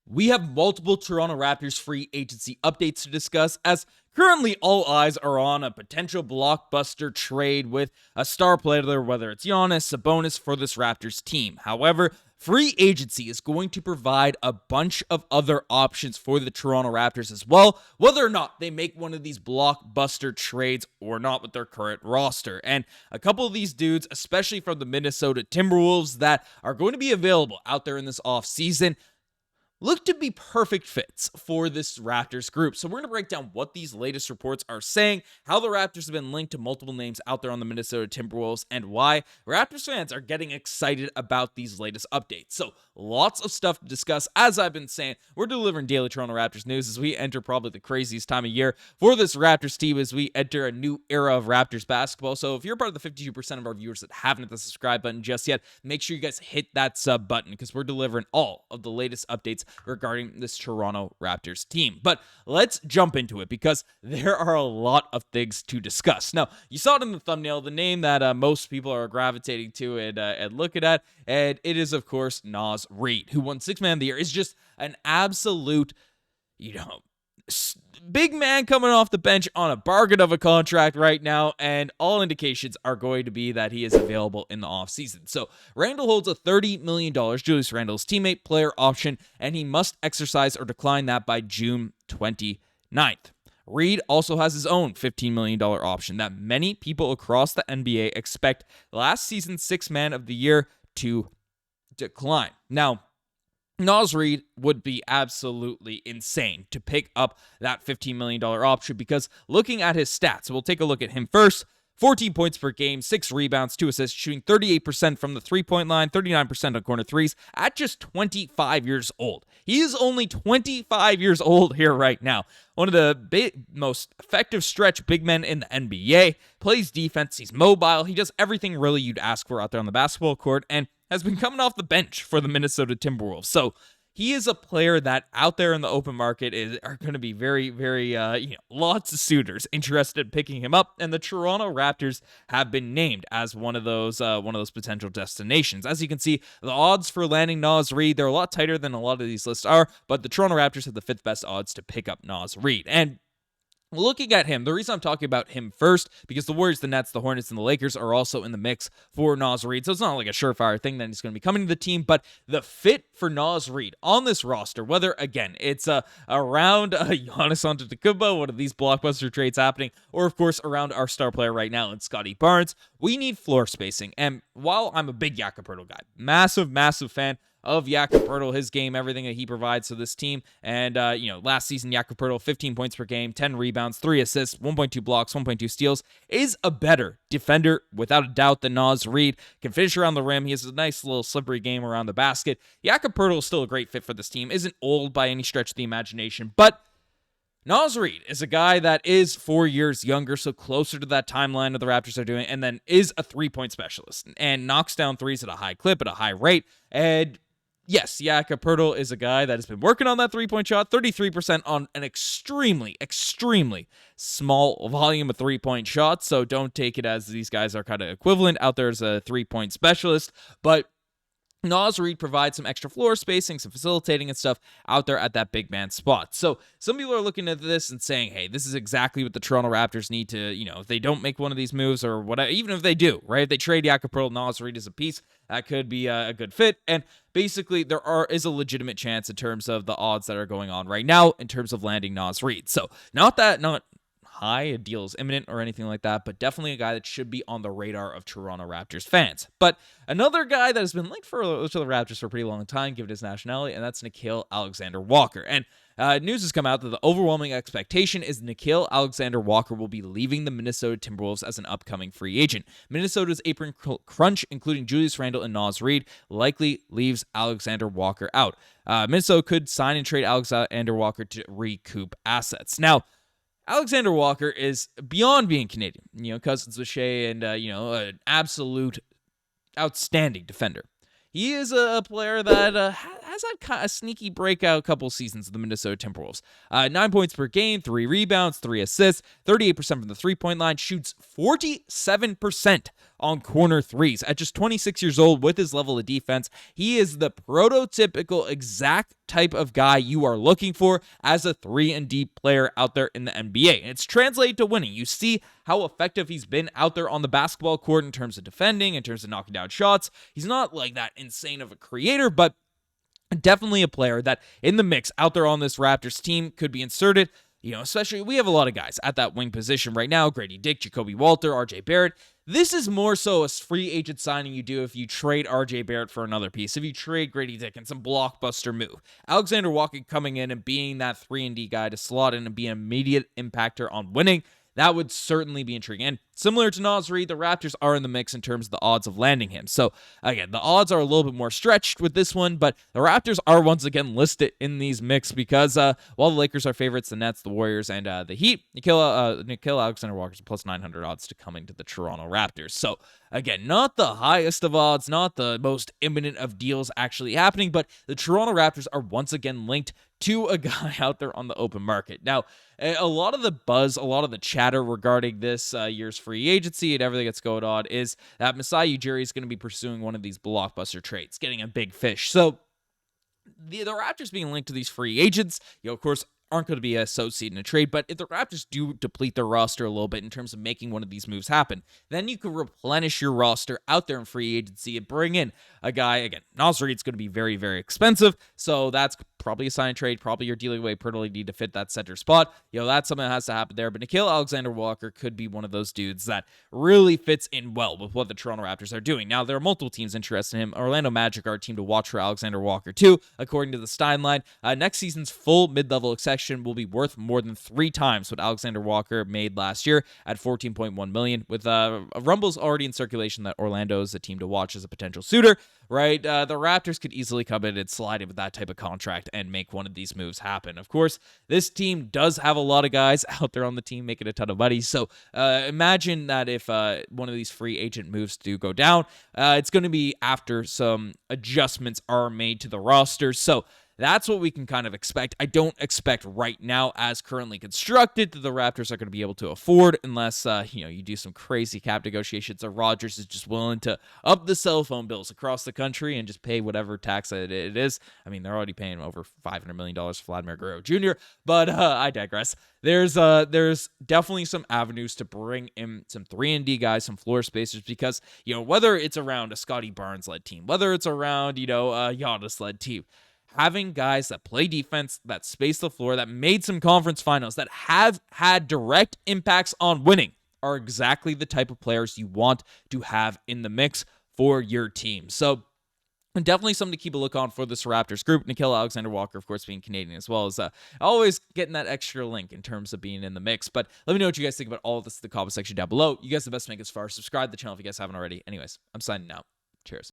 We have multiple Toronto Raptors free agency updates to discuss, as currently all eyes are on a potential blockbuster trade with a star player, whether it's Giannis, Sabonis, for this Raptors team. However, free agency is going to provide a bunch of other options for the Toronto Raptors as well, whether or not they make one of these blockbuster trades or not with their current roster. And a couple of these dudes, especially from the Minnesota Timberwolves, that are going to be available out there in this offseason, look to be perfect fits for this Raptors group. So we're going to break down what these latest reports are saying, how the Raptors have been linked to multiple names out there on the Minnesota Timberwolves, and why Raptors fans are getting excited about these latest updates. So lots of stuff to discuss. As I've been saying, we're delivering daily Toronto Raptors news as we enter probably the craziest time of year for this Raptors team as we enter a new era of Raptors basketball. So if you're part of the 52% of our viewers that haven't hit the subscribe button just yet, make sure you guys hit that sub button because we're delivering all of the latest updates regarding this Toronto Raptors team. But let's jump into it because there are a lot of things to discuss. Now, you saw it in the thumbnail, the name that most people are gravitating to and looking at, and it is, of course, Naz Reid, who won Sixth Man of the Year, is just an absolute, big man coming off the bench on a bargain of a contract right now, and all indications are going to be that he is available in the offseason. So Randle holds a $30 million Julius Randle's teammate player option, and he must exercise or decline that by June 29th. Reid also has his own $15 million option that many people across the NBA expect last season's Sixth Man of the Year to decline. Now, Naz Reid would be absolutely insane to pick up that $15 million option because looking at his stats, we'll take a look at him first. 14 points per game, 6 rebounds, 2 assists, shooting 38% from the three-point line, 39% on corner threes at just 25 years old. He is only 25 years old here right now. One of the most effective stretch big men in the NBA, plays defense, he's mobile, he does everything really you'd ask for out there on the basketball court, and has been coming off the bench for the Minnesota Timberwolves. So he is a player that out there in the open market are going to be very, very, lots of suitors interested in picking him up. And the Toronto Raptors have been named as one of those potential destinations. As you can see, the odds for landing Naz Reid, they're a lot tighter than a lot of these lists are, but the Toronto Raptors have the 5th best odds to pick up Naz Reid. And looking at him, the reason I'm talking about him first, because the Warriors, the Nets, the Hornets, and the Lakers are also in the mix for Naz Reid. So it's not like a surefire thing that he's going to be coming to the team, but the fit for Naz Reid on this roster, whether, again, it's around Giannis Antetokounmpo, one of these blockbuster trades happening, or, of course, around our star player right now in Scottie Barnes, we need floor spacing. And while I'm a big Jakob Poeltl guy, massive fan of Jakob Poeltl, his game, everything that he provides to this team. And, last season, Jakob Poeltl, 15 points per game, 10 rebounds, 3 assists, 1.2 blocks, 1.2 steals, is a better defender, without a doubt, than Naz Reid. Can finish around the rim. He has a nice little slippery game around the basket. Jakob Poeltl is still a great fit for this team. Isn't old by any stretch of the imagination, but Naz Reid is a guy that is 4 years younger, so closer to that timeline of the Raptors are doing, and then is a three-point specialist and knocks down threes at a high clip, at a high rate. And yes, Jakob Poeltl is a guy that has been working on that three-point shot, 33% on an extremely small volume of three-point shots, so don't take it as these guys are kind of equivalent out there as a three-point specialist, but Naz Reid provides some extra floor spacing, some facilitating and stuff out there at that big man spot. So some people are looking at this and saying, hey, this is exactly what the Toronto Raptors need to, if they don't make one of these moves or whatever, even if they do, right? If they trade Jakob Poeltl, Naz Reid is a piece, that could be a good fit. And basically there is a legitimate chance in terms of the odds that are going on right now in terms of landing Naz Reid. So not high, a deal is imminent or anything like that, but definitely a guy that should be on the radar of Toronto Raptors fans. But another guy that has been linked to the Raptors for a pretty long time, given his nationality, and that's Nickeil Alexander-Walker. And news has come out that the overwhelming expectation is Nickeil Alexander-Walker will be leaving the Minnesota Timberwolves as an upcoming free agent. Minnesota's apron crunch, including Julius Randle and Naz Reid, likely leaves Alexander-Walker out. Minnesota could sign and trade Alexander-Walker to recoup assets. Now, Alexander-Walker is beyond being Canadian, cousins with Shea and, an absolute outstanding defender. He is a player that has had kind of a sneaky breakout couple seasons of the Minnesota Timberwolves. 9 points per game, 3 rebounds, 3 assists, 38% from the three-point line, shoots 47% on corner threes. At just 26 years old with his level of defense, he is the prototypical exact type of guy you are looking for as a 3-and-D player out there in the NBA. And it's translated to winning. You see how effective he's been out there on the basketball court in terms of defending, in terms of knocking down shots. He's not like that insane of a creator, but definitely a player that in the mix out there on this Raptors team could be inserted. Especially we have a lot of guys at that wing position right now. Gradey Dick, Jacoby Walter, RJ Barrett. This is more so a free agent signing you do if you trade RJ Barrett for another piece. If you trade Gradey Dick and some blockbuster move. Alexander Walker coming in and being that 3-and-D guy to slot in and be an immediate impactor on winning. That would certainly be intriguing. And similar to Naz Reid, the Raptors are in the mix in terms of the odds of landing him. So, again, the odds are a little bit more stretched with this one, but the Raptors are once again listed in these mix because while the Lakers are favorites, the Nets, the Warriors, and the Heat, Nickeil Alexander-Walker's plus 900 odds to coming to the Toronto Raptors. So, again, not the highest of odds, not the most imminent of deals actually happening, but the Toronto Raptors are once again linked to a guy out there on the open market. Now, a lot of the buzz, a lot of the chatter regarding this year's free agency and everything that's going on is that Masai Ujiri is going to be pursuing one of these blockbuster trades, getting a big fish. So the Raptors being linked to these free agents, of course, aren't going to be associated in a trade, but if the Raptors do deplete their roster a little bit in terms of making one of these moves happen, then you can replenish your roster out there in free agency and bring in a guy. Again, Naz Reid's going to be very, very expensive, so that's probably a sign and trade. Probably you're dealing with a pretty need to fit that center spot. That's something that has to happen there, but Nickeil Alexander-Walker could be one of those dudes that really fits in well with what the Toronto Raptors are doing. Now, there are multiple teams interested in him. Orlando Magic are a team to watch for Alexander-Walker too, according to the Steinline. Next season's full mid-level exception will be worth more than 3 times what Alexander Walker made last year at $14.1 million, with rumbles already in circulation that Orlando is a team to watch as a potential suitor, right? The Raptors could easily come in and slide in with that type of contract and make one of these moves happen. Of course, this team does have a lot of guys out there on the team making a ton of money, so imagine that if one of these free agent moves do go down, it's going to be after some adjustments are made to the roster, so that's what we can kind of expect. I don't expect right now, as currently constructed, that the Raptors are going to be able to afford unless, you do some crazy cap negotiations or Rodgers is just willing to up the cell phone bills across the country and just pay whatever tax it is. I mean, they're already paying over $500 million for Vladimir Guerrero Jr., but I digress. There's definitely some avenues to bring in some 3-and-D guys, some floor spacers, because, whether it's around a Scottie Barnes-led team, whether it's around, a Giannis-led team, having guys that play defense, that space the floor, that made some conference finals, that have had direct impacts on winning are exactly the type of players you want to have in the mix for your team. So definitely something to keep a look on for this Raptors group. Nickeil Alexander-Walker, of course, being Canadian as well, is always getting that extra link in terms of being in the mix. But let me know what you guys think about all of this in the comment section down below. You guys are the best to make us far. Subscribe to the channel if you guys haven't already. Anyways, I'm signing out. Cheers.